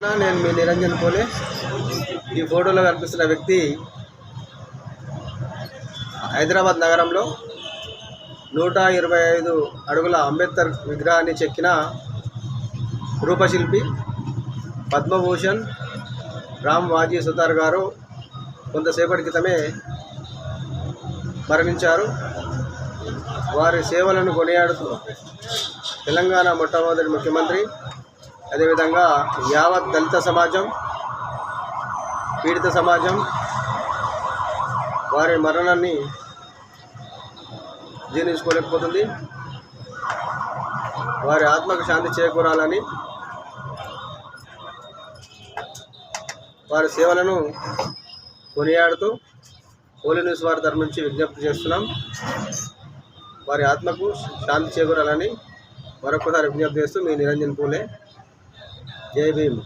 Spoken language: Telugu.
నేను మీ నిరంజన్ పోలే. ఈ ఫోటోలో కనిపిస్తున్న వ్యక్తి హైదరాబాద్ నగరంలో 125 అడుగుల అంబేద్కర్ విగ్రహాన్ని చెక్కిన రూపశిల్పి పద్మభూషణ్ రామ్ వాజీ సుతార్ గారు కొంతసేపటి క్రితమే మరణించారు. వారి సేవలను కొనియాడుతూ తెలంగాణ మొట్టమొదటి ముఖ్యమంత్రి, అదేవిధంగా యావత్ దళిత సమాజం, పీడిత సమాజం వారి మరణాన్ని జీర్ణించుకోలేకపోతుంది. వారి ఆత్మకు శాంతి చేకూరాలని, వారి సేవలను కొనియాడుతూ హోలీ న్యూస్ వారి తరఫు నుంచి విజ్ఞప్తి చేస్తున్నాం. వారి ఆత్మకు శాంతి చేకూరాలని మరొకసారి విజ్ఞప్తి చేస్తూ మీ నిరంజన్ పూలే. జై భీమ్.